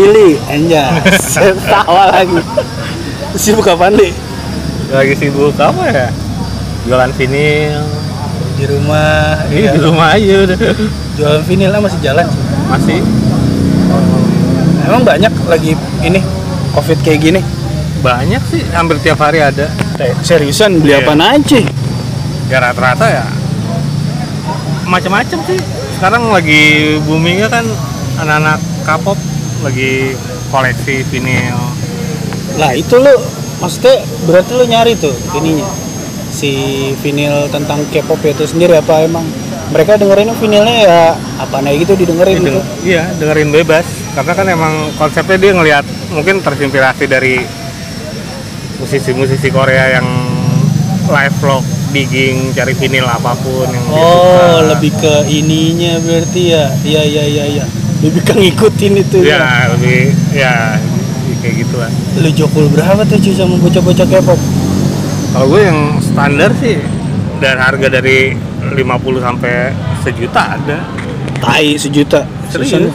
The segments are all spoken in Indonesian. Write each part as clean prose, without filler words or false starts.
Lili, anjas. Tawa lagi. Sibuk apaan, Li? Lagi sibuk apa ya? Jualan vinil. Di rumah. Iya, di rumah aja udah. Jualan vinil masih jalan sih. Masih. Emang banyak lagi ini Covid kayak gini? Banyak sih, hampir tiap hari ada. Seriusan beli Iya. apaan aja? Ya rata-rata ya macam-macam sih. Sekarang lagi boomingnya kan anak-anak K-pop lagi koleksi vinil. Lah itu lu maksudnya berarti lu nyari tuh ininya si vinil tentang K-pop itu sendiri apa emang mereka dengerin vinilnya ya apa nih gitu didengerin gitu? Iya, dengerin bebas. Karena kan emang konsepnya dia ngelihat mungkin terinspirasi dari musisi-musisi Korea yang live vlog, digging, cari vinil apapun yang dia suka. Oh, lebih ke ininya berarti ya. Iya. Lebih ke ngikutin itu Ya, lebih ya kayak gitu lah. Lu jokul berapa tuh cuy sama bocah-bocah K-pop? Kalau gue yang standar sih dari harga dari 50 sampai sejuta ada. Tai sejuta. Serius?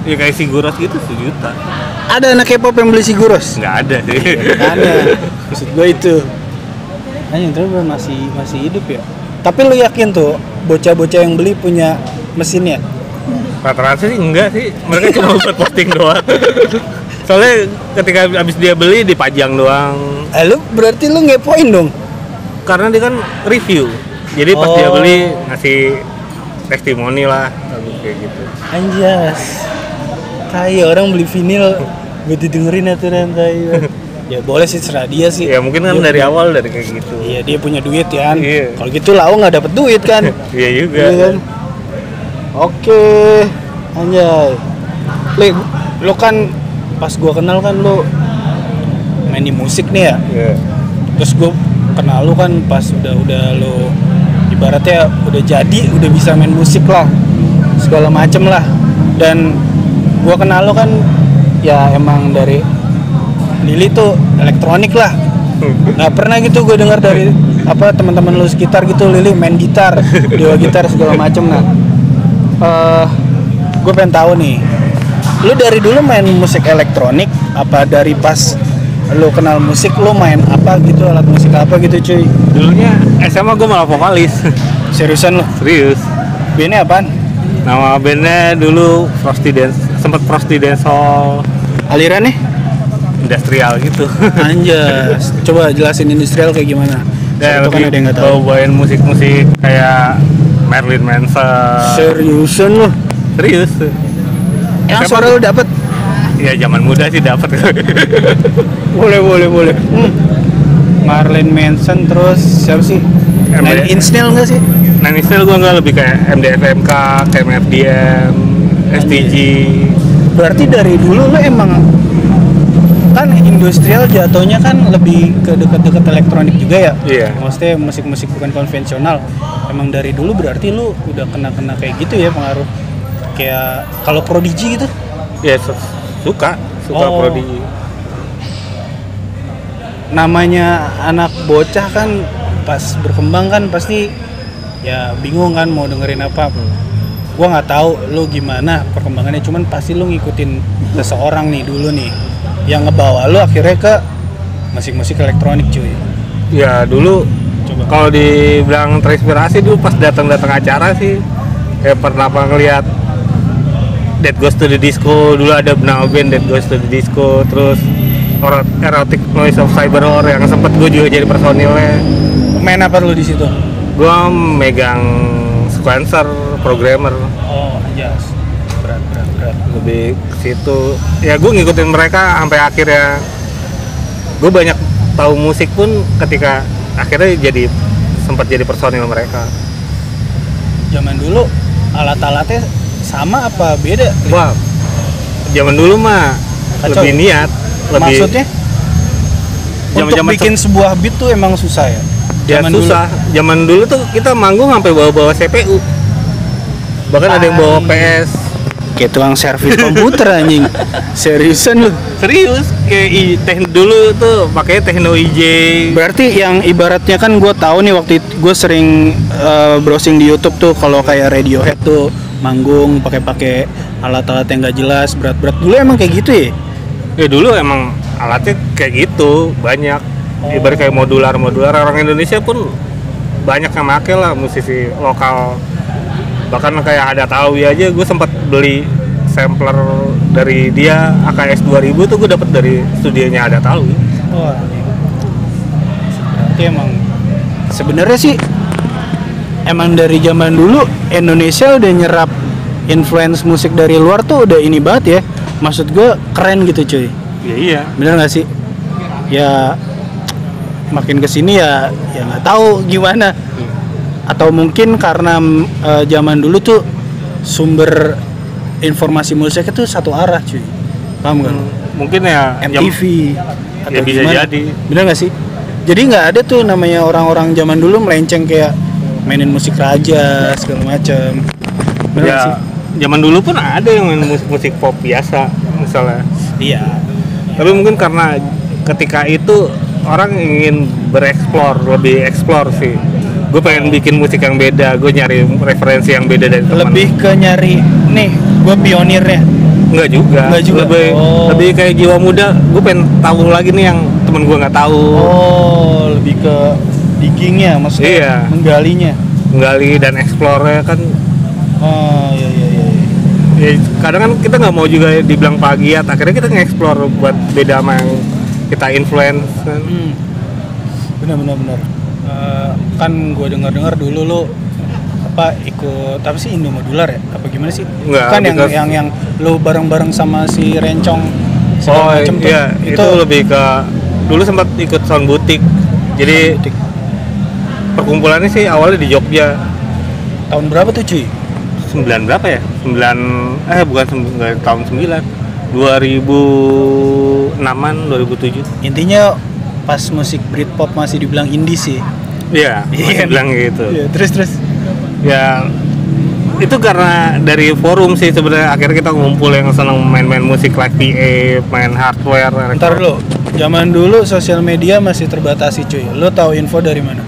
Ya kayak Siguros gitu sejuta. Ada anak K-pop yang beli Siguros? Nggak ada sih. Makanya maksud gue itu. Anjing terus masih hidup ya. Tapi lu yakin tuh bocah-bocah yang beli punya mesinnya? Rata-rata sih enggak sih. Mereka cuma buat posting doang. Soalnya ketika habis dia beli dipajang doang. Lu berarti lu ngepoin dong? Karena dia kan review. Jadi pas dia beli ngasih testimoni lah kayak gitu. Anjas. Tai orang beli vinil buat didengerin aturan tai. Ya boleh sih serah dia sih. Ya mungkin kan dia dari punya, awal dari kayak gitu. Iya dia punya duit ya. Iya. Kalau gitu lau nggak dapet duit kan? Iya juga. Iya kan? Oke, anjay. Lo kan pas gua kenal kan lo main di musik nih ya. Iya. Terus gua kenal lo kan pas udah lo ibaratnya udah jadi udah bisa main musik lah segala macem lah. Dan gua kenal lo kan ya emang dari Lili tuh elektronik lah. Nggak pernah gitu gue dengar dari apa teman-teman lu sekitar gitu Lili main gitar, dewa gitar segala macem. Nah, gue pengen tahu nih, lu dari dulu main musik elektronik apa dari pas lu kenal musik lu main apa gitu, alat musik apa gitu cuy? Dulunya SMA gue malah vokalis. Seriusan lu? Serius. Bandnya apaan? Nama bandnya dulu Frosty Dance, sempat Frosty Dance Hall. Alirannya? Industrial gitu. Anjas, coba jelasin industrial kayak gimana? Ya, Itu kan ada yang nggak tahu. bawain musik-musik kayak Marilyn Manson. Seriusan lu? Serius. Emang SMA suara lu dapet? Ya zaman muda sih dapat. Boleh. Marilyn Manson terus siapa sih? Nine Inch Nails nggak sih? Nine Inch Nails gue nggak, lebih kayak MDFMK, KMFDM, STG. Berarti dari dulu lu emang kan industrial jatuhnya kan lebih ke deket-deket elektronik juga ya? Iya. Maksudnya musik-musik bukan konvensional. Emang dari dulu berarti lu udah kena kayak gitu ya pengaruh? Kayak kalau Prodigy gitu? Ya suka Prodigy. Namanya anak bocah kan pas berkembang kan pasti ya bingung kan mau dengerin apa. Gua nggak tahu lu gimana perkembangannya, cuman pasti lu ngikutin seseorang nih dulu nih yang ngebawa lu akhirnya ke musik-musik elektronik cuy. Ya dulu Coba. kalau dibilang terinspirasi dulu pas datang acara sih kayak pernah ngeliat Dead Goes to the Disco. Dulu ada nama band Dead Goes to the Disco, terus Erotic Noise of Cyber Horror yang sempet gue juga jadi personilnya. Main apa lu di situ? Gue megang sequencer, programmer. Oh, anjas. Berat. Lebih ke situ. Ya gue ngikutin mereka sampai akhirnya gue banyak tahu musik pun ketika akhirnya sempat jadi personil mereka. Zaman dulu alat-alatnya sama apa beda? Wah, zaman dulu mah Kacau. lebih niat, lebih. Maksudnya? Untuk bikin sebuah beat tuh emang susah ya? Ya susah. Zaman dulu tuh kita manggung sampai bawa CPU. Bahkan ada yang bawa PS. Kayak tukang servis komputer anjing. Seriusan lu? Serius, kayak dulu tuh pakai Techno IJ. Berarti yang ibaratnya kan gue tahu nih waktu itu gue sering browsing di YouTube tuh kalau kayak Radiohead tuh manggung pakai alat-alat yang nggak jelas, berat-berat. Dulu emang kayak gitu ya? Ya dulu emang alatnya kayak gitu, banyak. Ibarat kayak modular orang Indonesia pun banyak yang make lah, musisi lokal. Bahkan kayak Hadat Alwi aja gue sempat beli sampler dari dia, AKS 2000 tuh gue dapet dari studionya Hadat Alwi. Wah, berarti emang sebenarnya sih emang dari zaman dulu Indonesia udah nyerap influence musik dari luar tuh udah ini banget ya. Maksud gue keren gitu cuy. Ya iya. Bener nggak sih? Ya makin kesini ya nggak tahu gimana. Atau mungkin karena zaman dulu tuh sumber informasi musik itu satu arah cuy. Paham kan? Mungkin ya MTV atau ya bisa gimana? jadi. Bener nggak sih? Jadi nggak ada tuh namanya orang-orang zaman dulu melenceng kayak mainin musik raja segala macam. Bener nggak sih? Ya zaman dulu pun ada yang main musik pop biasa misalnya. Iya. Tapi mungkin karena ketika itu orang ingin lebih explore sih. Gue pengen bikin musik yang beda, gue nyari referensi yang beda dari teman. Lebih ke nyari nih, gue pionirnya. Enggak juga. Lebih kayak jiwa muda. Gue pengen tahu lagi nih yang temen gue nggak tahu. Oh, lebih ke diggingnya, maksudnya Iya. menggalinya. Menggali dan explore kan. Oh, iya. Ya, kadang kan kita nggak mau juga dibilang plagiat. Akhirnya kita nge-explore buat beda sama yang kita influence kan. Benar. Kan gue dengar dulu lo ikut apa sih Indomodular ya? Apa gimana sih? Enggak, kan yang lo bareng-bareng sama si Rencong segala macem tuh. Iya, itu lebih ke dulu sempat ikut sound boutique. Jadi perkumpulannya sih awalnya di Jogja. Tahun berapa tuh cuy? 9 berapa ya? 9 tahun 9. 2006-an, 2007. Intinya pas musik Britpop masih dibilang indie sih. Iya, masih bilang gitu. Iya, terus. Ya itu karena dari forum sih sebenarnya, akhirnya kita ngumpul yang seneng main-main musik live PA, main hardware. Ntar dulu, zaman dulu sosial media masih terbatasi cuy. Lo tahu info dari mana?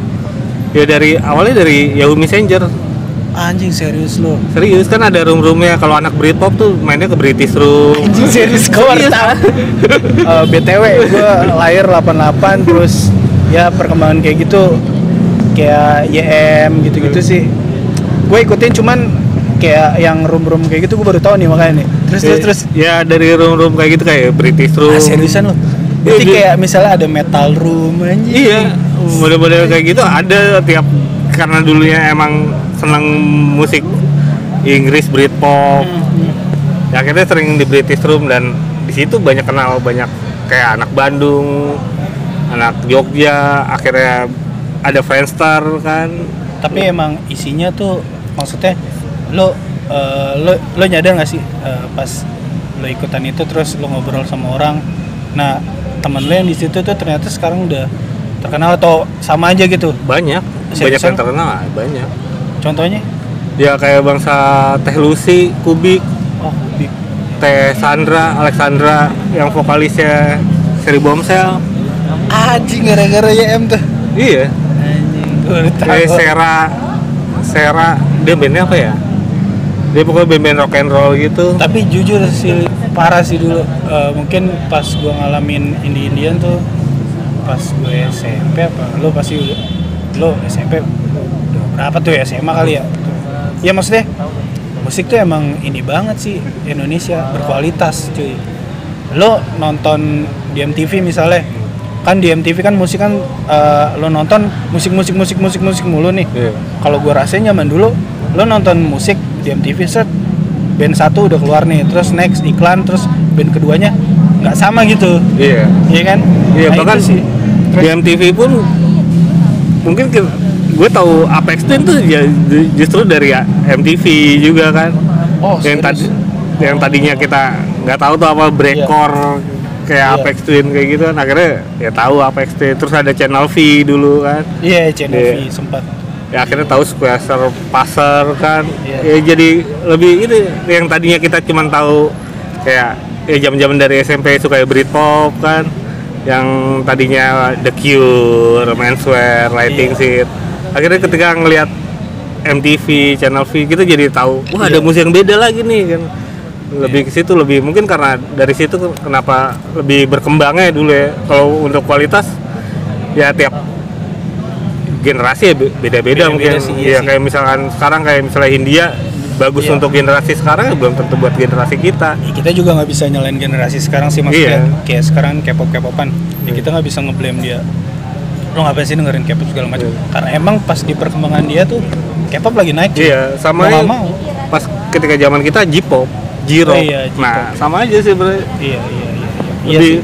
Ya awalnya dari Yahoo Messenger. Anjing serius lo? Serius kan ada room-roomnya, kalau anak Britpop tuh mainnya ke British Room. Anjing serius gue baru tahu. BTW gue lahir 88, terus ya perkembangan kayak gitu, kayak YM gitu-gitu sih. Gue ikutin cuman kayak yang room kayak gitu gue baru tahu nih makanya nih. Terus. Ya dari room kayak gitu kayak British Room. Seriusan lo? Jadi kayak misalnya ada metal room anjing. Iya, model-model kayak gitu ada tiap, karena dulunya emang senang musik Inggris Britpop. Ya, akhirnya sering di British Room dan di situ banyak kenal banyak kayak anak Bandung, anak Jogja, akhirnya ada Friendster kan. Tapi emang isinya tuh maksudnya lo nyadar nggak sih pas lo ikutan itu terus lo ngobrol sama orang, nah teman lo yang di situ tuh ternyata sekarang udah terkenal atau sama aja gitu? Banyak yang terkenal, banyak. Contohnya? Ya kayak bangsa Teh Lucy, Kubik. Oh, Kubik. Teh Alexandra yang vokalisnya Seri Bomsel. Anjing gara-gara YM tuh. Iya. Anjing. Kayak Sera, dia bandnya apa ya? Dia pokoknya band rock and roll gitu. Tapi jujur sih parah sih dulu. Mungkin pas gua ngalamin Indian tuh pas gue SMP apa? Lo SMP berapa tuh ya, SMA kali ya? Ya maksudnya musik tuh emang ini banget sih, Indonesia berkualitas cuy. Lo nonton di MTV misalnya, kan di MTV kan musik kan lo nonton musik mulu nih. Yeah. Kalau gua rasain zaman dulu lo nonton musik di MTV set band satu udah keluar nih, terus next iklan, terus band keduanya nggak sama gitu. Iya. Iya kan? Iya, Nah, bahkan itu sih. di MTV pun mungkin gue tahu Apex Twin tuh ya justru dari MTV juga kan. Oh, yang tadinya kita nggak tahu tuh apa breakcore kayak Apex Twin kayak gitu kan, akhirnya ya tahu Apex Twin. Terus ada Channel V dulu kan. Iya, Channel V sempat. Ya akhirnya tahu Squazer, Passer kan. Yeah. Ya jadi lebih itu yang tadinya kita cuma tahu kayak ya zaman-zaman dari SMP suka Britpop kan. Yang tadinya The Cure, Menswear, Lighting Seat. Akhirnya ketika ngelihat MTV, Channel V, kita jadi tahu wah ada Iya. musik yang beda lagi nih kan. Lebih ke situ, lebih mungkin karena dari situ kenapa lebih berkembangnya dulu ya. Kalau untuk kualitas ya tiap generasi ya beda-beda mungkin. sih, Ya iya sih. kayak misalkan sekarang kayak misalnya Hindia bagus Iya. untuk generasi sekarang ya belum tentu buat generasi kita. Ya, kita juga nggak bisa nyalain generasi sekarang sih, maksudnya Iya. kayak sekarang K-pop-K-popan ya kita nggak bisa ngeblame dia, lo ngapain sih dengerin K-pop segala macam, Iya. karena emang pas di perkembangan dia tuh K-pop lagi naik cuy. Iya, sama Mau ya, nggak mau. pas ketika zaman kita J-pop, J-rock. Oh iya, J-pop. Nah, sama aja sih sebenarnya. Iya Lebih sih.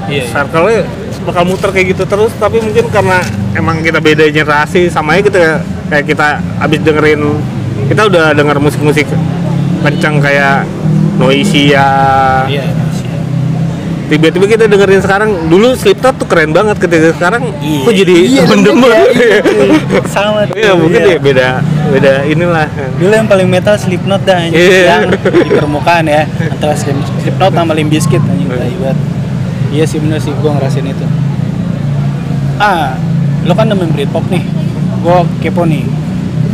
Iya, iya. circle-nya bakal muter kayak gitu terus, tapi mungkin karena emang kita beda generasi, sama aja kita kayak kita abis dengerin, kita udah denger musik-musik kenceng kayak Noisia. Iya, sih. Tiba-tiba kita dengerin sekarang, dulu Slipknot tuh keren banget, ketika sekarang kok jadi temen-temen. Sama tuh. Iya, mungkin ya beda inilah. Dulu yang paling metal Slipknot dah anjing, Iya. yang di permukaan ya, antara Slipknot sama Limp Bizkit anjing, tai banget. Iya sih bener sih, gua ngerasain itu. Lo kan demen Britpop nih, gua kepo nih.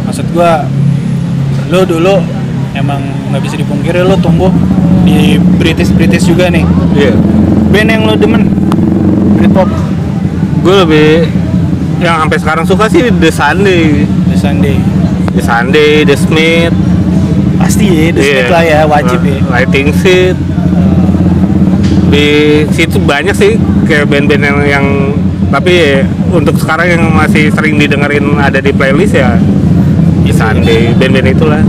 Maksud gua, lo dulu emang nggak bisa dipungkiri lo tumbuh di British juga nih. Iya. Band yang lo demen Britpop, Gue lebih yang sampai sekarang suka sih The Sunday, The Sunday. The Sunday, The Smith. Pasti ya, The Smith lah ya, wajib ya. Lighting Seat. Di situ banyak sih kayak band-band yang tapi ya, untuk sekarang yang masih sering didengerin ada di playlist ya The Sunday, band-band itulah.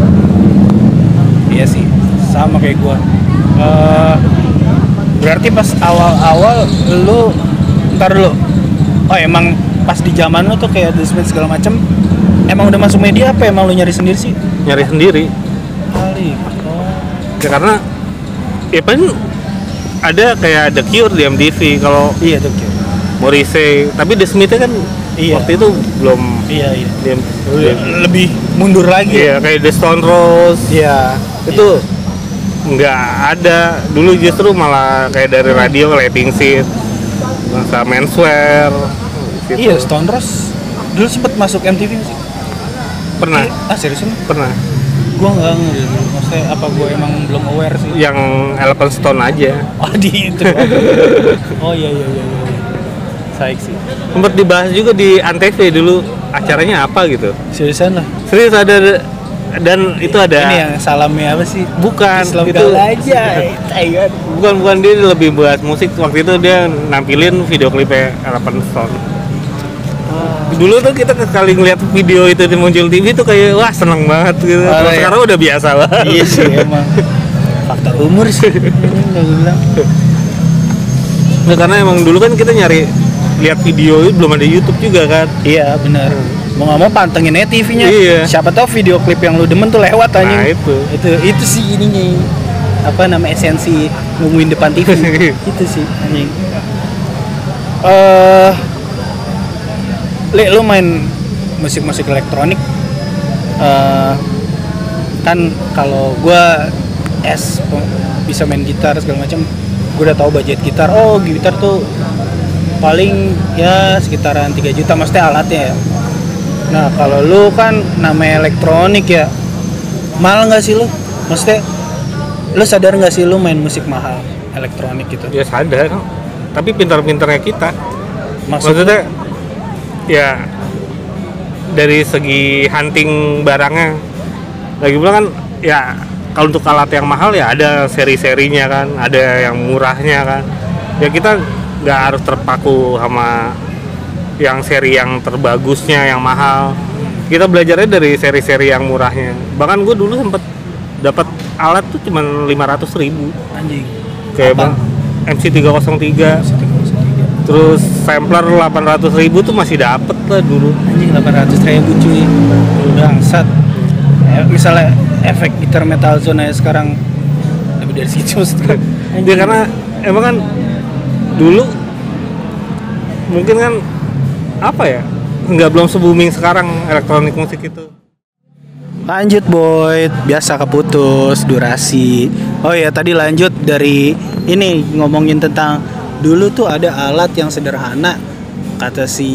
Iya sih, sama kayak gua. Berarti pas awal-awal lu ntar dulu. Oh emang pas di zaman lu tuh kayak The Smith segala macem, emang udah masuk media apa emang lu nyari sendiri sih? Nyari sendiri. Kali. Oh. Ya karena ya paling ada kayak The Cure di MTV kalau Iya tuh Cure. Morrissey, tapi The Smith-nya kan Iya. waktu itu belum Iya. dia Lebih mundur lagi. iya kayak The Stone Roses Iya. itu nggak ada dulu, justru malah kayak dari radio Lighting Seat, masa Menswear gitu. Iya, Stone Roses dulu sempet masuk MTV nggak sih? Pernah Seriusan? pernah Gua nggak ngerti. Maksudnya apa gua emang belum aware sih? yang Elephant Stone aja. Oh di itu. Oh iya. Saik sih. Sempat dibahas juga di Antv dulu acaranya apa gitu. Seriusan lah. Serius ada, dan itu ada. Ini yang salamnya apa sih? Bukan, Islam itu Bella aja. Taiwan. bukan dia lebih buat musik. Waktu itu dia nampilin video klipnya Elephant Stone. Dulu tuh kita sekali ngeliat video itu di muncul TV tuh kayak wah seneng banget gitu. Terus Iya. sekarang udah biasa banget. Iya sih emang. Fakta umur sih. Enggak bilang. Nah, karena emang dulu kan kita nyari lihat video itu belum ada YouTube juga kan. Iya benar. Mau nggak mau pantengin aja TV-nya. Iya. Siapa tahu video klip yang lu demen tuh lewat anjing. Nah itu. Itu sih ininya. Apa nama esensi nungguin depan TV. Itu sih anjing. Lu main musik-musik elektronik, kan kalau gua bisa main gitar segala macam, gua udah tahu budget gitar. Oh gitar tuh paling ya sekitaran 3 juta, maksudnya alatnya ya. Nah kalau lu kan namanya elektronik ya, mahal nggak sih lu? Maksudnya lu sadar nggak sih lu main musik mahal elektronik gitu? Ya sadar. Tapi pintar-pintarnya kita. Maksudnya ya dari segi hunting barangnya, lagi pula kan ya kalau untuk alat yang mahal ya ada seri-serinya kan, ada yang murahnya kan. Ya kita nggak harus terpaku sama yang seri yang terbagusnya yang mahal. Kita belajarnya dari seri-seri yang murahnya. Bahkan gue dulu sempet dapat alat tuh cuma 500.000. Anjing. Kayak Apa? MC303. Terus sampler 800.000 tuh masih dapet lah dulu. Anjing 800.000 cuy. Bangsat. Misalnya efek gitar Metal Zone aja sekarang lebih dari situ. Ya karena emang kan dulu mungkin kan apa ya, nggak belum se-booming sekarang elektronik musik itu. Lanjut boy, biasa keputus durasi. Oh ya tadi lanjut dari ini ngomongin tentang dulu tuh ada alat yang sederhana, kata si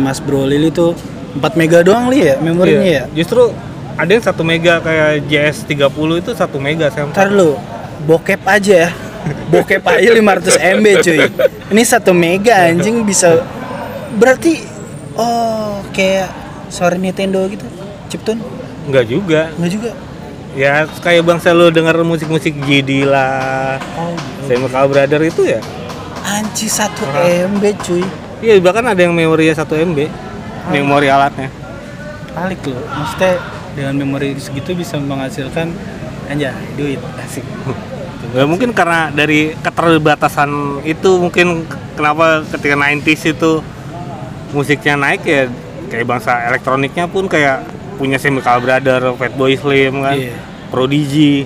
Mas Bro Lili tuh 4 mega doang li ya memorinya ya. Justru ada yang 1 mega kayak JS30 itu 1 mega sampel. Ntar lu bokep aja ya. Bokep aja 500 MB cuy. Ini 1 mega anjing bisa. Berarti kayak suara Nintendo gitu. Chiptune? Enggak juga. Enggak juga. Ya kayak bangsa lu denger musik-musik JD lah. Chemical Brother itu ya. Anci 1 MB cuy. Iya, bahkan ada yang memorinya 1 MB. Memori alatnya. Alik loh. Maksudnya dengan memori segitu bisa menghasilkan duit. Asik. Ya mungkin karena dari keterbatasan itu mungkin kenapa ketika 90s itu musiknya naik ya, kayak bangsa elektroniknya pun kayak punya Chemical Brother, Fatboy Slim kan, Prodigy,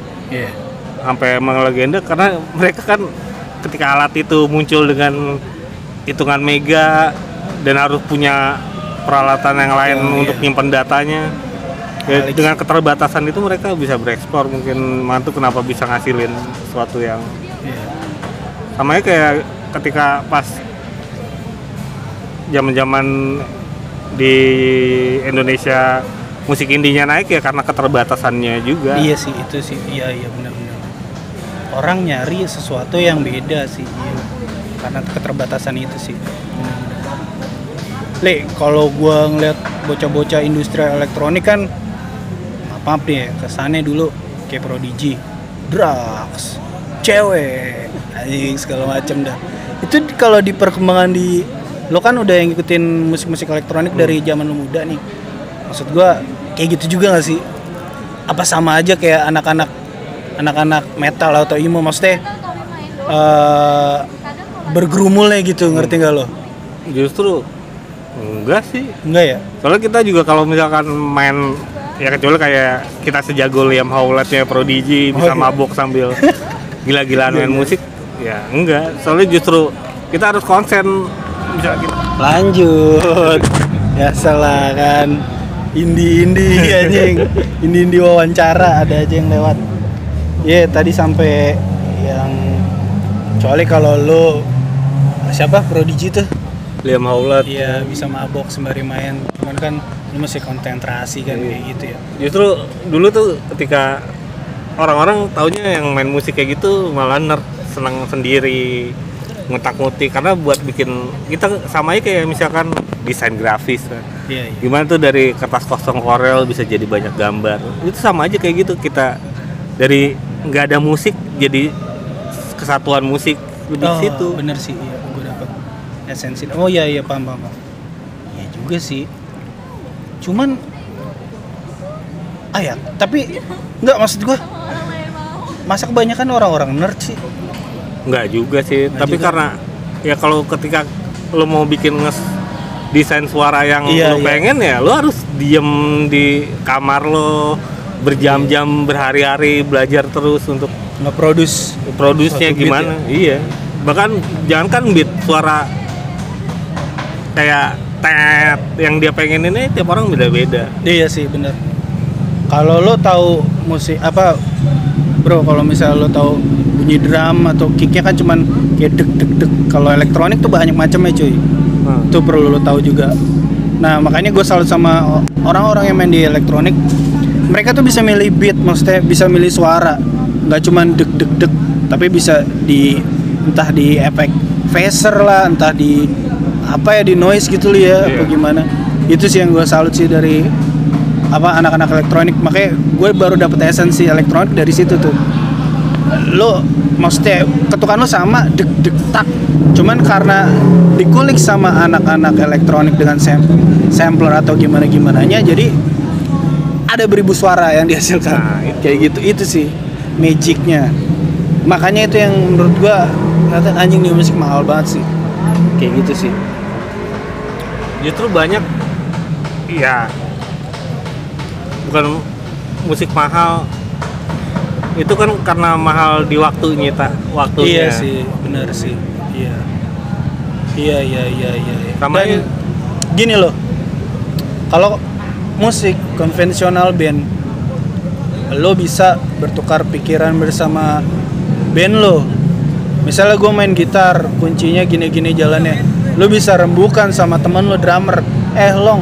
sampai melegenda karena mereka kan ketika alat itu muncul dengan hitungan mega dan harus punya peralatan yang lain untuk nyimpen datanya. Ya, dengan keterbatasan itu mereka bisa berekspor, mungkin mantu kenapa bisa ngasilin sesuatu yang samanya kayak ketika pas zaman-zaman di Indonesia musik indinya naik ya karena keterbatasannya juga. Iya sih, itu sih. Iya benar-benar. Orang nyari sesuatu yang beda sih. Iya. Karena keterbatasan itu sih. Le, kalau gua ngeliat bocah-bocah industri elektronik kan maaf nih, kesannya dulu kayak Prodigy, drugs, cewek, anjing segala macem dah. Itu kalau di perkembangan di lo kan udah yang ngikutin musik-musik elektronik dari zaman lo muda nih. Maksud gua kayak gitu juga gak sih? Apa sama aja kayak anak-anak metal atau emo, maksudnya bergerumulnya gitu, ngerti gak lo? Justru enggak sih. Enggak ya? Soalnya kita juga kalau misalkan main ya kecuali kayak kita sejago Liam Howlett-nya Prodigy bisa mabok sambil gila-gilaan main musik ya enggak. Soalnya justru kita harus konsen misalnya kita lanjut. Ya salah kan. Indie anjing. Indie wawancara ada aja yang lewat. Tadi sampai yang kecuali kalau lo siapa Prodigy tuh Liam Howlett bisa mabok sembari main, cuman kan lu masih konsentrasi kan kayak gitu ya. Justru dulu tuh ketika orang-orang taunya yang main musik kayak gitu malah nerd, senang sendiri, ngutak-ngutik karena buat bikin kita sama aja kayak misalkan desain grafis kan. Gimana tuh dari kertas kosong Corel bisa jadi banyak gambar. Itu sama aja kayak gitu, kita dari nggak ada musik jadi kesatuan musik lebih situ. Bener sih, iya, gue dapet esensi. Oh iya paham. Iya juga sih. Cuman tapi enggak, maksud gue masa kebanyakan orang-orang nerd sih? Enggak juga sih, tapi juga. Karena ya kalau ketika lo mau bikin desain suara yang lo pengen ya lo harus diem di kamar lo berjam-jam berhari-hari belajar terus untuk nge-produce-nya gimana. Iya. Bahkan jangankan beat, suara kayak tet yang dia pengen ini tiap orang beda-beda. Iya sih bener. Kalau lo tahu musik apa bro, kalau misalnya lo tahu bunyi drum atau kicknya kan cuman kayak deg. Kalau elektronik tuh banyak macamnya cuy. Itu perlu lo tahu juga. Nah makanya gue salut sama orang-orang yang main di elektronik. Mereka tuh bisa milih beat, maksudnya bisa milih suara. Nggak cuman deg, tapi bisa entah di efek phaser lah, entah di di noise gitu ya, apa gimana. Itu sih yang gue salut sih dari anak-anak elektronik. Makanya gue baru dapet esensi elektronik dari situ tuh. Lo maksudnya ketukan lo sama deg tak, cuman karena dikulik sama anak-anak elektronik dengan sampler atau gimananya, jadi ada beribu suara yang dihasilkan. Kayak gitu, itu sih magicnya. Makanya itu yang menurut gue ternyata anjing di musik mahal banget sih. Kayak gitu sih. Justru banyak bukan musik mahal, itu kan karena mahal di waktunya. Iya sih, benar sih. Iya. Sama gini loh, kalau musik konvensional band, lo bisa bertukar pikiran bersama band lo. Misalnya gue main gitar, kuncinya gini-gini jalannya, lo bisa rembukan sama temen lo drummer. Long,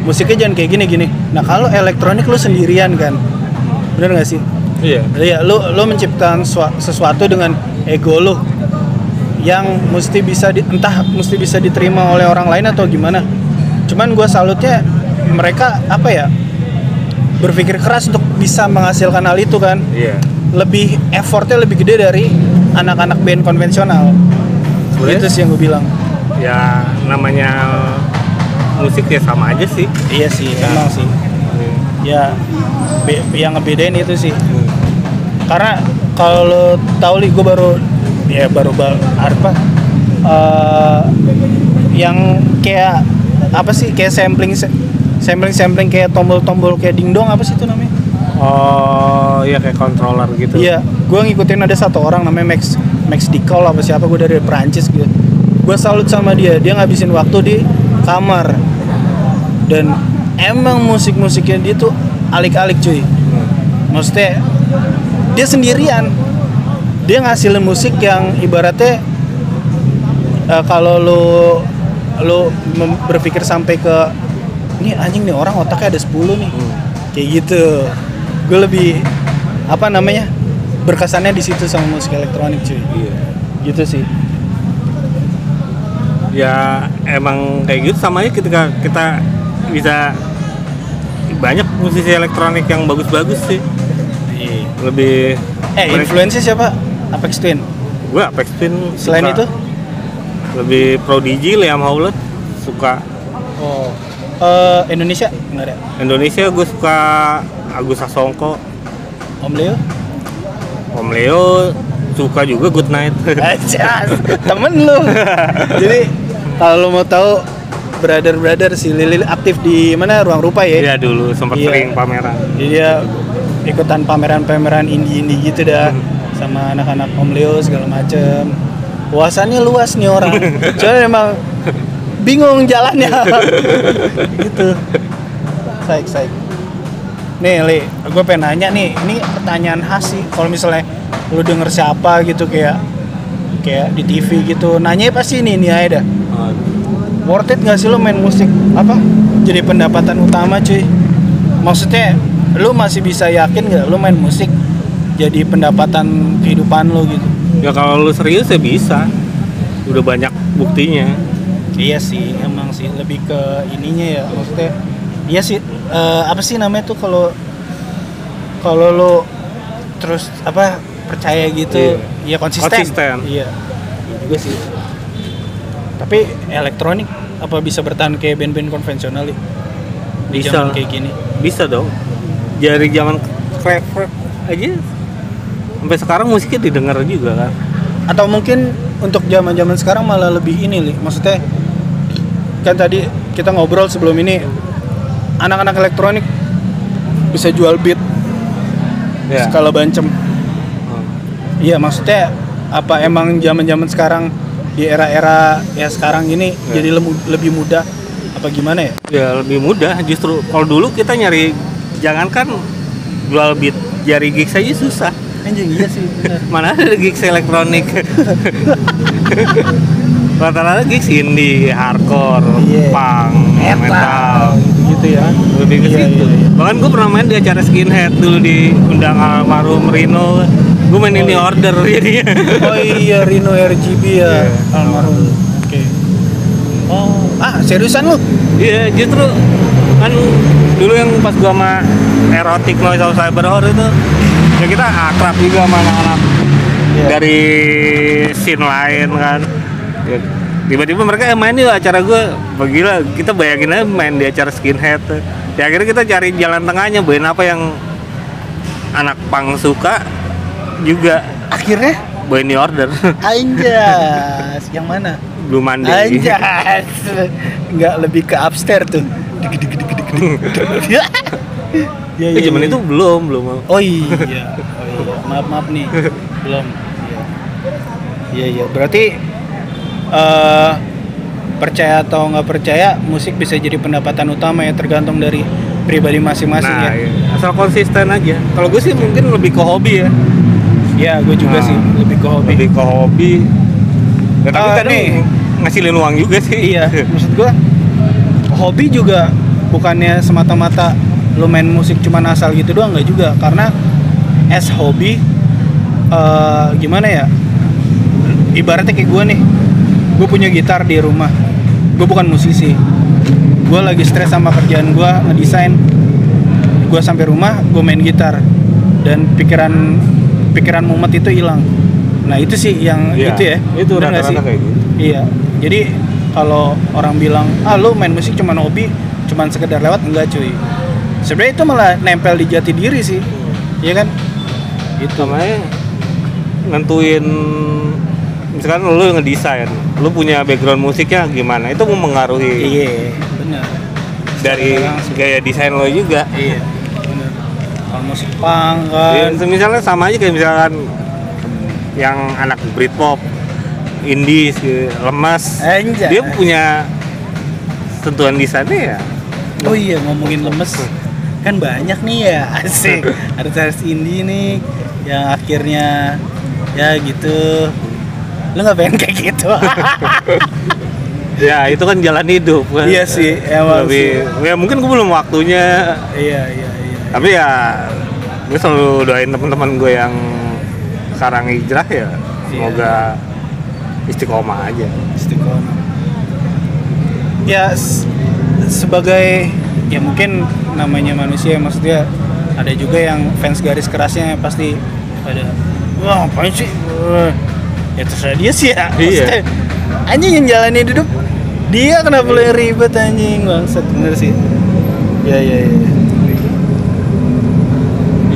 musiknya jangan kayak gini. Nah kalau elektronik lu sendirian kan, bener nggak sih? Iya, lu menciptakan sesuatu dengan ego lu yang mesti bisa diterima oleh orang lain atau gimana. Cuman gue salutnya mereka apa ya, berpikir keras untuk bisa menghasilkan hal itu kan. Iya. Lebih effortnya lebih gede dari anak-anak band konvensional. Itu sih yang gue bilang. Ya namanya musik ya sama aja sih. Iya sih, emang sih. Ya yang ngebedain itu sih. Karena kalau lo tahu gue baru apa yang kayak apa sih, kayak sampling kayak tombol-tombol kayak dingdong, apa sih itu namanya? Oh iya, kayak controller gitu. Iya, gue ngikutin ada satu orang namanya Max Dicol apa siapa, gue dari Perancis gitu. Gue salut sama dia ngabisin waktu di kamar. Dan emang musik-musiknya dia tuh alik-alik cuy. Maksudnya dia sendirian. Dia ngasilin musik yang ibaratnya kalau lo berpikir sampai ke ini anjing nih orang otaknya ada 10 nih. Kayak gitu. Gue lebih apa namanya? Berkesannya di situ sama musik elektronik cuy. Iya. Gitu sih. Ya emang kayak gitu, sama aja ketika kita bisa banyak musisi elektronik yang bagus-bagus sih. Lebih influencer siapa? Aphex Twin. Gue Aphex Twin. Selain itu? Lebih Prodigy, Liam Howlett suka. Oh. Indonesia nggak ada. Indonesia gue suka Agus Sasongko. Om Leo suka juga Good Night. Ajas, temen lu. Jadi kalau lu mau tahu, brother si Lili aktif di mana, Ruang Rupa ya? Iya dulu sempat sering pameran. Jadi dia ikutan pameran indie gitu dah, sama anak-anak Om Leo segala macem. Wawasannya luas nih orang. Soalnya emang bingung jalannya. Gitu. Saik. Nih Li, gue pengen nanya nih, ini pertanyaan khas sih. Kalau misalnya lu denger siapa gitu kayak di TV gitu, nanya pasti ini aja dah. Worth it nggak sih lu main musik apa jadi pendapatan utama cuy? Maksudnya lu masih bisa yakin nggak lu main musik jadi pendapatan kehidupan lu gitu? Ya kalau lu serius ya bisa, udah banyak buktinya. Iya sih, emang sih lebih ke ininya ya, maksudnya iya sih, apa sih namanya tuh kalau lu terus apa percaya gitu, ya konsisten. Iya juga sih. Tapi elektronik apa bisa bertahan kayak band-band konvensional nih? Di zaman kayak gini? Bisa dong. Dari zaman crack aja sampai sekarang musiknya didengar juga kan. Atau mungkin untuk zaman-zaman sekarang malah lebih ini nih. Maksudnya kan tadi kita ngobrol sebelum ini, anak-anak elektronik bisa jual beat skala bancem. Iya, maksudnya apa emang zaman-zaman sekarang di era-era ya sekarang ini jadi lebih mudah apa gimana ya? Ya lebih mudah, justru kalau dulu kita nyari, jangankan jual beat, jari gigs aja susah. Anjing, iya sih benar. Mana ada gigs elektronik. Rata-rata gigs indie, hardcore, punk, metal gitu ya. Lebih ke situ. Bahkan gue pernah main di acara Skinhead dulu, diundang almarhum Rino. Gue main ini order jadinya. Oh iya, Rino RGB ya, almarhum. Oke. Oh, seriusan lu? Iya, justru kan dulu yang pas gua sama Erotic Noise atau Cyber Horror itu, ya kita akrab juga sama anak-anak dari scene lain kan. Ya, tiba-tiba mereka main di acara gua, gila, kita bayangin aja main di acara Skinhead. Ya akhirnya kita cari jalan tengahnya, bawain apa yang anak punk suka juga. Akhirnya bawain di order. Anjas, yang mana? Blue Monday. Anjas, nggak lebih ke upstairs tuh. Ya, zaman itu belum. Oh iya. Maaf nih, belum. Iya. Berarti percaya atau nggak percaya, musik bisa jadi pendapatan utama ya, tergantung dari pribadi masing-masing ya. Iya. Asal konsisten aja. Kalau gue sih mungkin lebih ke hobi ya. Ya, gue juga sih lebih ke hobi. Ya, tapi kan nih ngasilin uang juga sih. Iya, maksud gue hobi juga bukannya semata-mata lu main musik cuman asal gitu doang, nggak juga. Karena as hobi, gimana ya, ibaratnya kayak gue nih, gue punya gitar di rumah, gue bukan musisi, gue lagi stres sama kerjaan gue ngedesain, gue sampai rumah gue main gitar dan pikiran mumet itu hilang. Nah itu sih yang itu ya, itu bener nggak sih? rata-rata kayak gitu. Iya, jadi kalau orang bilang lu main musik cuman hobi, cuman sekedar lewat, enggak cuy. Sebenarnya itu malah nempel di jati diri sih, iya kan? Itu makanya nentuin, misalkan lu ngedesain, lu punya background musiknya gimana, itu mempengaruhi Iya, benar. dari gaya desain lo juga. Iya, benar. Kalau musik punk kan, Ya, misalnya sama aja kayak misalkan yang anak Britpop, indie, lemas, Anjay. dia punya sentuhan desainnya ya. Oh iya, ngomongin lemes, kan banyak nih ya, asik. Artis indie nih yang akhirnya ya gitu. Lu nggak pengen kayak gitu? Ya itu kan jalan hidup kan. Iya sih, emang Lebih, ya mungkin gue belum waktunya. Iya. Tapi ya gue selalu doain teman-teman gue yang sekarang hijrah ya, semoga istiqomah aja. Istiqomah. Ya sebagai ya mungkin namanya manusia, maksudnya ada juga yang fans garis kerasnya pasti ada, wah apaan sih, ya terserah dia sih ya. Maksudnya, anjing yang jalanin hidup dia, kenapa boleh ribet anjing, bangsat, bener sih. Ya.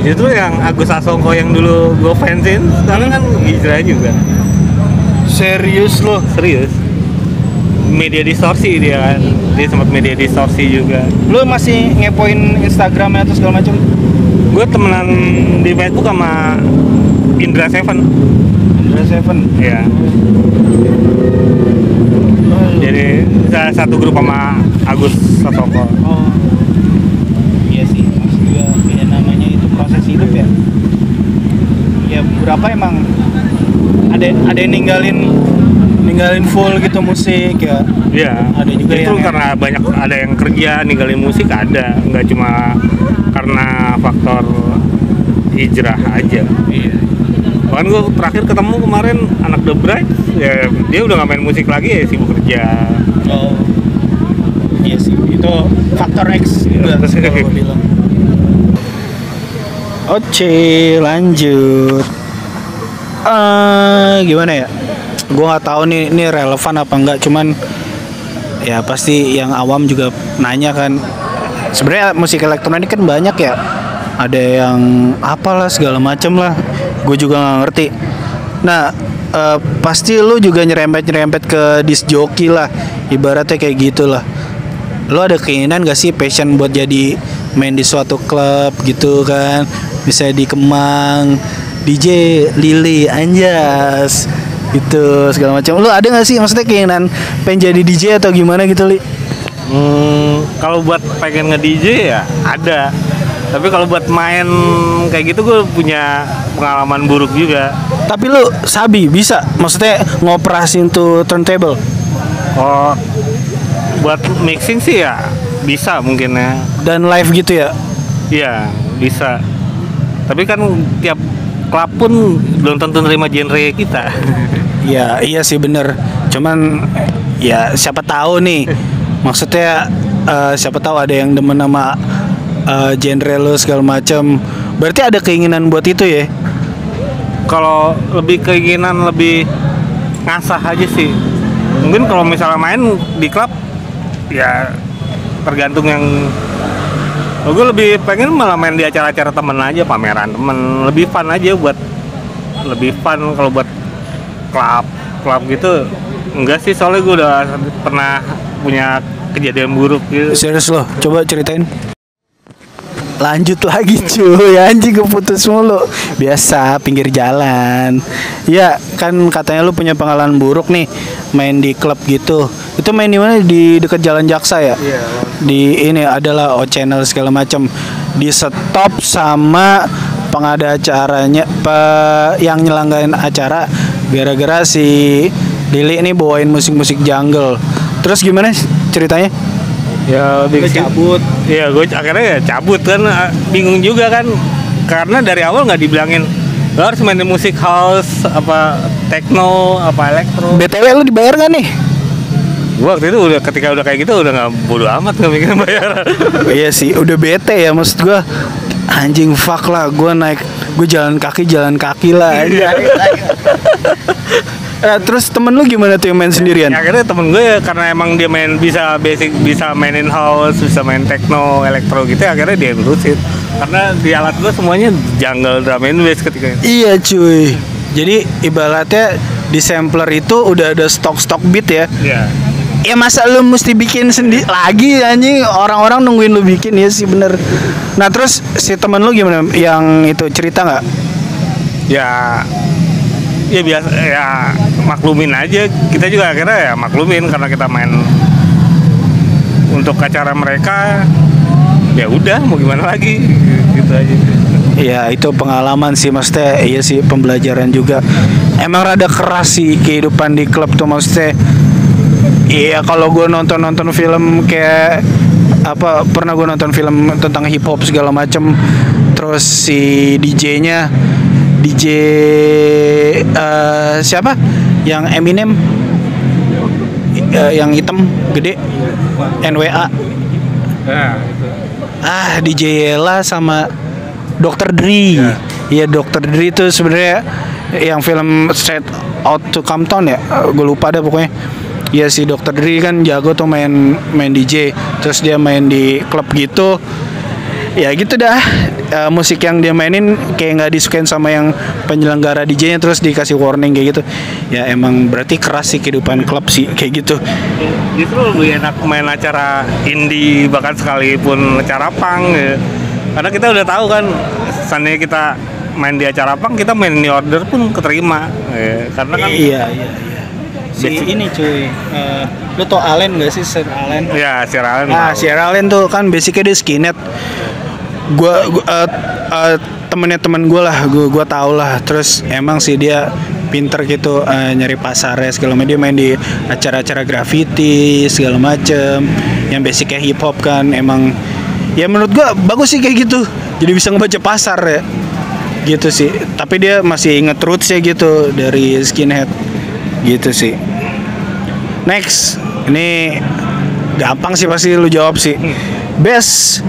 Itu yang Agus Asongko yang dulu gue fansin, sekarang kan hijrah juga. Serius loh? Serius. Media distorsi dia kan, dia sempat media distorsi juga. Lu masih ngepoin Instagramnya atau segala macam? Gue temenan di Facebook sama Indra Seven. Indra Seven? Iya. Jadi salah satu grup sama Agus Asongko. Oh, iya sih, maksud juga kayak namanya itu proses hidup ya. Ya berapa emang ada yang ninggalin full gitu musik ya. Iya. Ada juga itu yang karena banyak ada yang kerja ninggalin musik, ada nggak cuma karena faktor hijrah aja. Iya. Bahkan gue terakhir ketemu kemarin anak The Bright, ya dia udah nggak main musik lagi, ya sibuk kerja. Oh, iya sih, itu faktor X juga kalau gue bilang. Oke, lanjut. Gimana ya? Gue nggak tahu nih ini relevan apa enggak, cuman ya pasti yang awam juga nanya kan. Sebenarnya musik elektronik kan banyak ya. Ada yang apalah segala macem lah. Gue juga nggak ngerti. Nah, pasti lu juga nyerempet ke disc jockey lah. Ibaratnya kayak gitulah. Lu ada keinginan gak sih, passion buat jadi main di suatu klub gitu kan? Misalnya di Kemang, DJ Lili Anjas gitu segala macam. Lu ada nggak sih maksudnya keinginan pengen jadi DJ atau gimana gitu, Li? Kalau buat pengen nge-DJ ya ada. Tapi kalau buat main kayak gitu gue punya pengalaman buruk juga. Tapi lu sabi bisa maksudnya ngoperasin tuh turntable? Oh, buat mixing sih ya bisa mungkin ya. Dan live gitu ya? Iya, bisa. Tapi kan tiap klub pun belum tentu nerima genre kita. Ya, iya sih bener. Cuman ya siapa tahu nih. Maksudnya siapa tahu ada yang demen sama genre lo segala macam. Berarti ada keinginan buat itu ya? Kalau lebih keinginan lebih ngasah aja sih. Mungkin kalau misalnya main di klub ya tergantung yang. Gue lebih pengen malah main di acara-acara temen aja, pameran temen, lebih fun aja, buat lebih fun. Kalau buat klub gitu enggak sih, soalnya gue udah pernah punya kejadian buruk gitu. Serius loh, coba ceritain. Lanjut lagi cuy, anjing keputus mulu. Biasa pinggir jalan. Ya kan katanya lu punya pengalaman buruk nih main di klub gitu. Itu main di mana? Di dekat Jalan Jaksa ya? Iya. Di ini adalah O Channel segala macam. Di stop sama pengada acaranya, yang nyelenggarin acara gara-gara si Lili ini bawain musik-musik jungle. Terus gimana ceritanya? Ya Lu cabut. Iya, gue akhirnya ya cabut kan, bingung juga kan, karena dari awal nggak dibilangin lo harus mainin musik house, apa techno, apa elektro. BTW lu dibayar gak nih? Gua waktu itu ketika udah kayak gitu udah nggak bodo amat, nggak mikirin bayar. Iya sih, udah bete ya, maksud gue anjing fuck lah, gue jalan kaki lah aja. Terus temen lu gimana tuh yang main sendirian? Ya, akhirnya temen gue ya, karena emang dia bisa mainin house, bisa main techno, elektro gitu, akhirnya dia ngurusin. Karena di alat gue semuanya jungle, drum and bass ketika itu. Iya cuy. Jadi ibaratnya di sampler itu udah ada stok beat ya. Iya. Ya masa lu mesti bikin sendiri lagi anjing, orang-orang nungguin lu bikin, ya sih bener. Nah terus si temen lu gimana yang itu, cerita nggak? Ya biasa ya, maklumin aja. Kita juga akhirnya ya maklumin karena kita main untuk acara mereka. Ya udah, mau gimana lagi, gitu aja. Ya itu pengalaman sih, maksudnya iya sih, pembelajaran juga. Emang rada keras sih kehidupan di klub tuh, maksudnya. Iya, kalau gue nonton film kayak apa, pernah gue nonton film tentang hip hop segala macem. Terus si DJ-nya siapa? Yang Eminem, yang hitam gede, NWA. Nah, itu. DJ Yella sama Dr. Dre. Iya, Dr. Dre itu sebenarnya yang film Straight Out to Compton ya. Gue lupa dah pokoknya. Iya si Dr. Dre kan jago tuh main DJ. Terus dia main di klub gitu. Ya gitu dah. Musik yang dia mainin kayak nggak disukain sama yang penyelenggara DJ-nya, terus dikasih warning kayak gitu. Ya emang berarti keras sih kehidupan klub sih kayak gitu. Justru lebih enak main acara indie, bahkan sekalipun acara punk ya. Karena kita udah tahu kan, seandainya kita main di acara punk, kita main di order pun keterima ya. Karena kan iya. Si ini cuy, lu tau Allen gak sih, Sir Allen? Ya, Sir Allen. Nah, Sir Allen tuh kan basicnya dia skinhead. Gua temennya temen gue lah, gue tau lah. Terus emang sih dia pinter gitu, nyari pasarnya segala macam. Dia main di acara-acara graffiti segala macem, yang basicnya hip hop kan. Emang ya menurut gue bagus sih kayak gitu, jadi bisa ngebaca pasar ya gitu sih. Tapi dia masih inget rootsnya gitu dari skinhead gitu sih. Next, ini gampang sih, pasti lu jawab sih. Best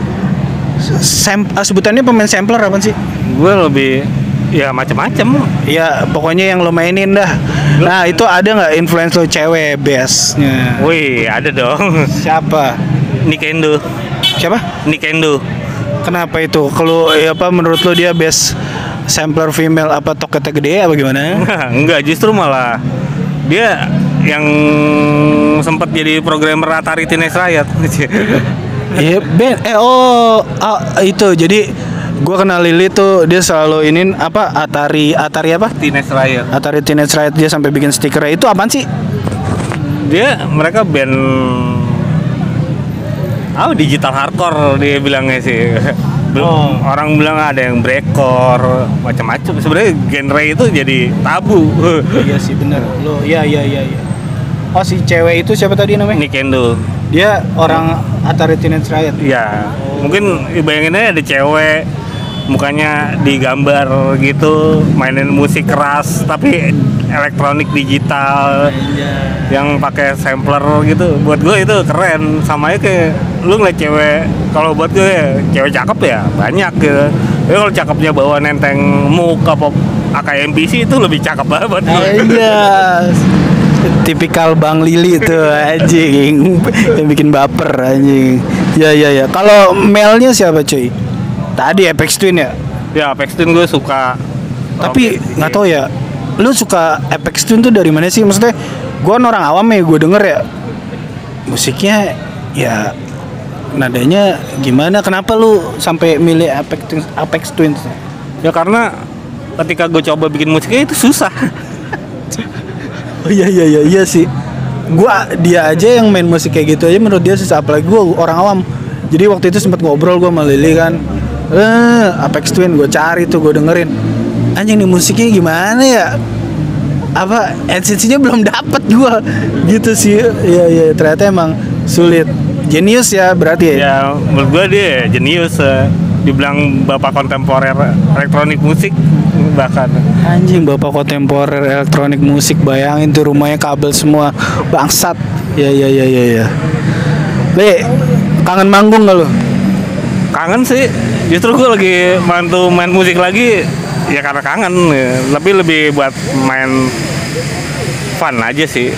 sebutannya pemain sampler apa sih? Gue lebih ya macam-macam. Ya pokoknya yang lo mainin dah. Nah itu ada nggak influence lo cewek bestnya? Wih, ada dong. Siapa? Nick Endo. Siapa? Nick Endo. Kenapa itu? Kalau ya apa menurut lo dia best sampler female, apa toketnya gede apa gimana? Enggak, justru malah dia yang sempat jadi programmer Atari Teenage Riot. Iya, itu jadi gue kenal Lili tuh, dia selalu inin apa Atari apa? Teenage Riot. Atari Teenage Riot, dia sampai bikin stikernya. Itu apaan sih? Mereka band digital hardcore dia bilangnya sih. Orang bilang ada yang breakcore, macam-macam. Sebenarnya genre itu jadi tabu. Iya sih benar. Lo iya. Oh si cewek itu siapa tadi namanya? Nick Endo. Dia orang Atari Teenage Riot. Iya. Mungkin bayanginnya ada cewek, mukanya digambar gitu, mainin musik keras tapi elektronik digital, yang pakai sampler gitu. Buat gue itu keren. Sama aja kayak lu ngeliat cewek, kalau buat gue cewek cakep ya banyak gitu. Tapi kalau cakepnya bawa nenteng Moog apa AKMPC itu lebih cakep banget buat gue. Iya. Tipikal Bang Lili tuh anjing, yang bikin baper anjing. Ya. Kalau male-nya siapa cuy? Tadi Apex Twin ya? Ya Apex Twin gue suka. Tapi nggak tahu ya, lu suka Apex Twin tuh dari mana sih? Maksudnya gue orang awam ya, gue denger ya musiknya ya nadanya gimana? Kenapa lu sampai milih Apex Twins? Ya karena ketika gue coba bikin musiknya itu susah. Oh iya sih. Dia aja yang main musik kayak gitu aja menurut dia susah, apalagi gue orang awam. Jadi waktu itu sempat ngobrol gue sama Lili kan, Apex Twin gue cari tuh, gue dengerin. Anjing nih musiknya gimana ya? Apa esensinya belum dapet gue gitu sih. Iya ternyata emang sulit. Jenius ya berarti ya. Ya menurut gue dia jenius, dibilang bapak kontemporer elektronik musik bahkan. Anjing, bapak kontemporer elektronik musik, bayangin tuh rumahnya kabel semua, bangsat. Ya. Le, kangen manggung gak lu? Kangen sih, justru gue lagi main musik lagi ya karena kangen ya. Lebih buat main fun aja sih.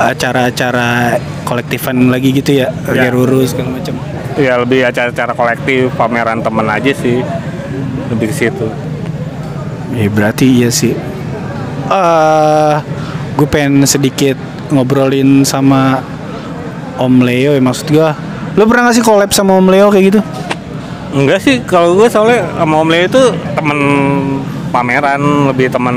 Acara-acara kolektifan lagi gitu ya, kayak Rurus segala macam. Ya lebih acara-acara kolektif, pameran temen aja sih, lebih ke situ. Ya berarti iya sih. Gue pengen sedikit ngobrolin sama Om Leo ya, maksud gue. Lo pernah gak sih collab sama Om Leo kayak gitu? Enggak sih, kalau gue soalnya sama Om Leo itu temen pameran, lebih temen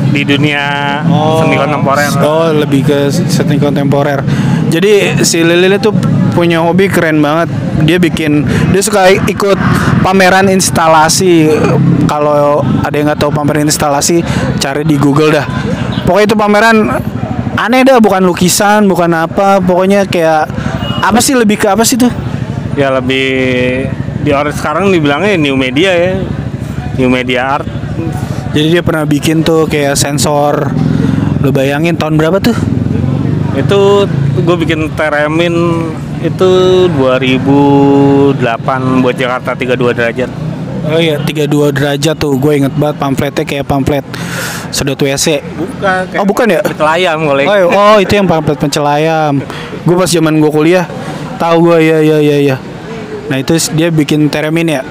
di dunia seni kontemporer. Oh, lebih ke seni kontemporer. Jadi si Lili tuh punya hobi keren banget. Dia suka ikut pameran instalasi. Kalau ada yang nggak tahu pameran instalasi, cari di Google dah. Pokoknya itu pameran aneh dah, bukan lukisan, bukan apa. Pokoknya kayak apa sih, lebih ke apa sih tuh? Ya lebih di orang sekarang dibilangnya new media ya, new media art. Jadi dia pernah bikin tuh kayak sensor. Lo bayangin tahun berapa tuh? Itu gue bikin Teremin itu 2008 buat Jakarta 32 derajat. Oh iya, 32 derajat tuh. Gue inget banget pamfletnya kayak pamflet sedot WC. Bukan. Oh bukan ya? Pencelayam kalau. Oh itu yang pamflet pencelayam. Gue pas zaman gue kuliah tahu gue, ya. Nah itu dia bikin Teremin ya.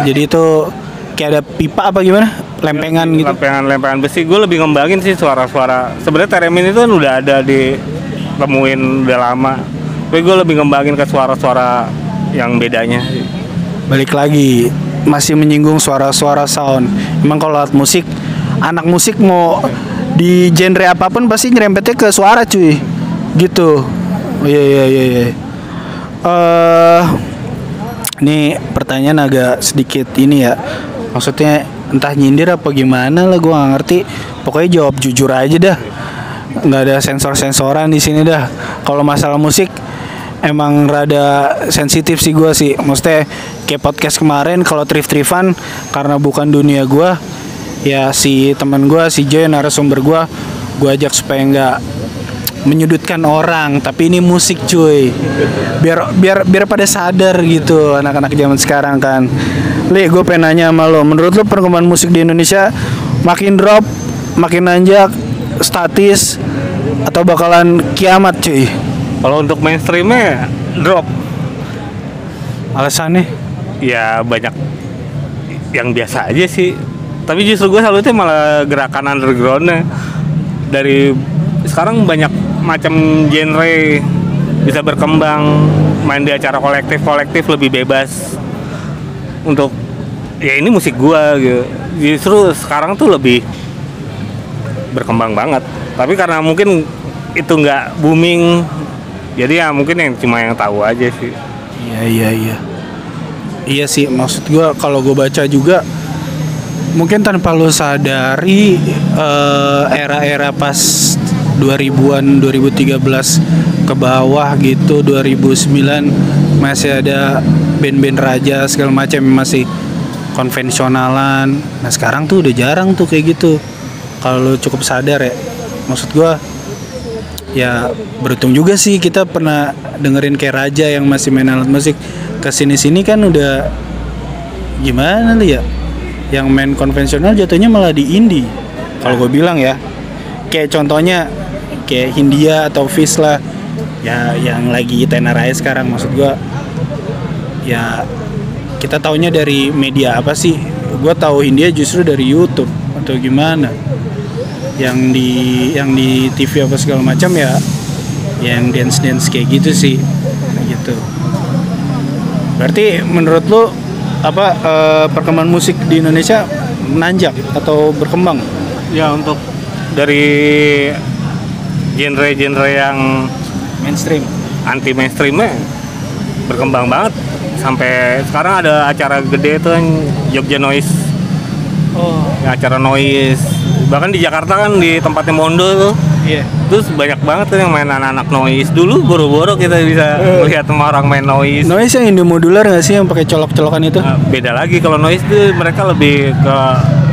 Jadi itu kayak ada pipa apa gimana? Lempengan gitu. Lempengan besi. Gue lebih ngembangin sih suara-suara. Sebenarnya Teremin itu kan udah ada ditemuin udah lama. Tapi gue lebih ngembangin ke suara-suara yang bedanya. Balik lagi, masih menyinggung suara-suara sound. Emang kalau alat musik, anak musik mau di genre apapun pasti nyerempetnya ke suara cuy. Gitu. Oh iya. Ini pertanyaan agak sedikit ini ya. Maksudnya entah nyindir apa gimana lah, gue nggak ngerti. Pokoknya jawab jujur aja dah. Nggak ada sensor-sensoran di sini dah. Kalau masalah musik emang rada sensitif sih gue sih. Maksudnya kayak podcast kemarin kalau trif-trifan karena bukan dunia gue, ya si teman gue si Joy narasumber gue ajak supaya nggak menyudutkan orang, tapi ini musik cuy. Biar pada sadar gitu anak-anak zaman sekarang kan. Le, gue pengen nanya sama lo, menurut lo perkembangan musik di Indonesia makin drop, makin nanjak, statis, atau bakalan kiamat cuy? Kalau untuk mainstreamnya drop. Alasannya? Ya banyak yang biasa aja sih. Tapi justru gue salutnya malah gerakan undergroundnya. Dari sekarang banyak macam genre bisa berkembang, main di acara kolektif lebih bebas untuk ya ini musik gua gitu. Justru sekarang tuh lebih berkembang banget. Tapi karena mungkin itu nggak booming, jadi ya mungkin cuma yang tahu aja sih. Iya sih, maksud gua kalau gua baca juga mungkin tanpa lo sadari era-era pas 2000-an, 2013 ke bawah gitu, 2009 masih ada band-band raja segala macam masih konvensionalan. Nah sekarang tuh udah jarang tuh kayak gitu. Kalau lo cukup sadar ya, maksud gua ya beruntung juga sih kita pernah dengerin kayak Raja yang masih main alat musik. Kesini-sini kan udah gimana li ya, yang main konvensional jatuhnya malah di indie. Kalau gue bilang ya, kayak contohnya kayak Hindia atau Fish lah, ya yang lagi tenar aja sekarang. Maksud gue ya kita taunya dari media apa sih? Gue tahu Hindia justru dari YouTube atau gimana, yang di TV apa segala macam ya, yang dance kayak gitu sih, gitu. Berarti menurut lo apa perkembangan musik di Indonesia menanjak atau berkembang? Ya untuk dari genre-genre yang mainstream, anti mainstreamnya berkembang banget. Sampai sekarang ada acara gede tuh yang Jogja Noise. Oh, Ya, acara noise Bahkan di Jakarta kan di tempatnya Mondo tuh. Iya. Terus banyak banget tuh yang main anak-anak noise. Dulu boro-boro kita bisa melihat sama orang main noise. Noise yang Indo modular nggak sih yang pakai colok-colokan itu? Nah, beda lagi kalau noise tuh mereka lebih ke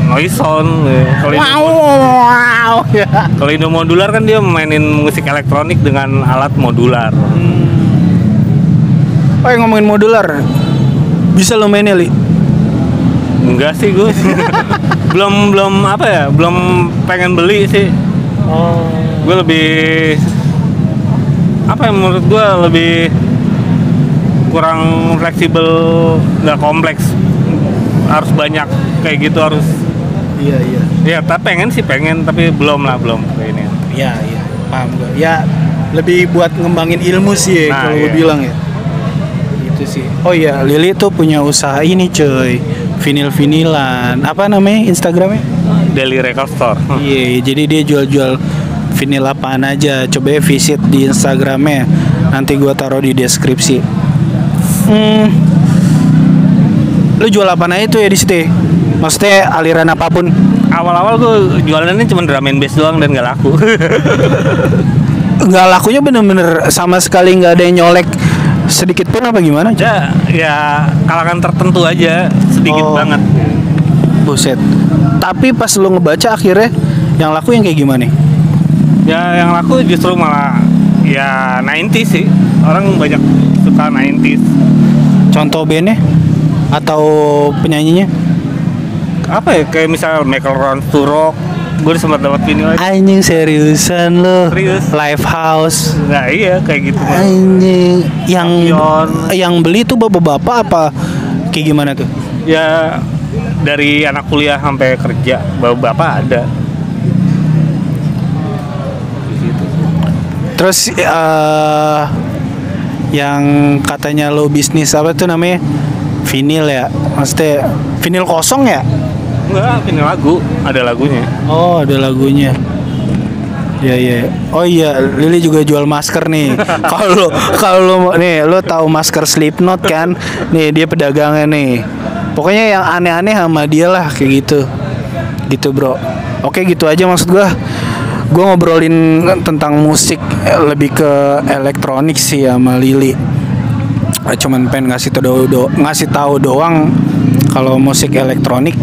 noise sound. Kalau Wow. Ya. kalau Indo modular kan dia mainin musik elektronik dengan alat modular. Oh, yang ngomongin modular, bisa lo mainnya, Li? Enggak sih gue. belum apa ya? Belum pengen beli sih. Oh. Gue lebih apa ya, menurut gue lebih kurang fleksibel, nggak kompleks, harus banyak kayak gitu harus. Iya, iya. Ya tapi pengen tapi belum kayak ini. Iya, iya. Paham gue. Ya, lebih buat ngembangin ilmu sih ya, Nah, kalau gue iya. bilang ya. Itu sih. Oh iya, Lili tuh punya usaha ini, cuy. Vinil-vinilan. Apa namanya Instagramnya? Daily Record Store. Iya, jadi dia jual-jual vinil apaan aja. Coba ya visit di Instagramnya. Nanti gua taruh di deskripsi. Lu jual apa aja tuh ya di situ? Maksudnya aliran apapun? Awal-awal gue jualannya cuma drum and bass doang dan nggak laku. Nggak lakunya bener-bener sama sekali nggak ada yang nyolek sedikit pun apa gimana? ya kalangan tertentu aja, sedikit Oh. banget. Buset. Tapi pas lu ngebaca akhirnya yang laku yang kayak gimana? Ya yang laku justru malah ya 90s sih. Orang banyak suka 90s. Contoh bandnya atau penyanyinya? Apa ya, kayak misal Michael Ron Turok, gue sempat dapat vinyl aja. Anjing seriusan lo. Serius. Live house. Nah iya kayak gitu. Anjing Lampion. yang beli tuh bapak-bapak apa kayak gimana tuh? Ya dari anak kuliah sampai kerja, bapak ada. Di situ. Terus yang katanya lo bisnis apa tuh namanya? Vinil ya? Maksudnya vinil kosong ya? Enggak, vinyl lagu, ada lagunya. Oh, ada lagunya. Iya, iya. Oh iya, Lili juga jual masker nih. Kalau nih, lo tahu masker Slipknot kan? Nih, dia pedagangnya nih. Pokoknya yang aneh-aneh sama dia lah kayak gitu. Gitu, Bro. Oke, gitu aja maksud gua. Gua ngobrolin tentang musik lebih ke elektronik sih sama Lili. Cuman pengen ngasih tahu doang kalau musik elektronik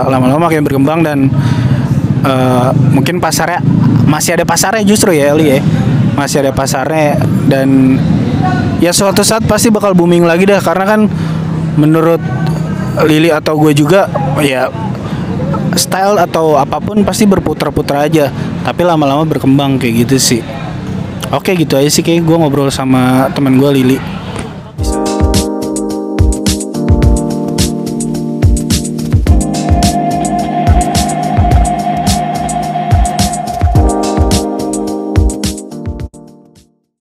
lama-lama makin berkembang dan mungkin pasarnya masih ada pasarnya justru ya Eli ya, masih ada pasarnya dan ya suatu saat pasti bakal booming lagi dah karena kan menurut Lili atau gue juga ya style atau apapun pasti berputar-putar aja tapi lama-lama berkembang kayak gitu sih. Oke gitu aja sih kayak gue ngobrol sama teman gue Lili.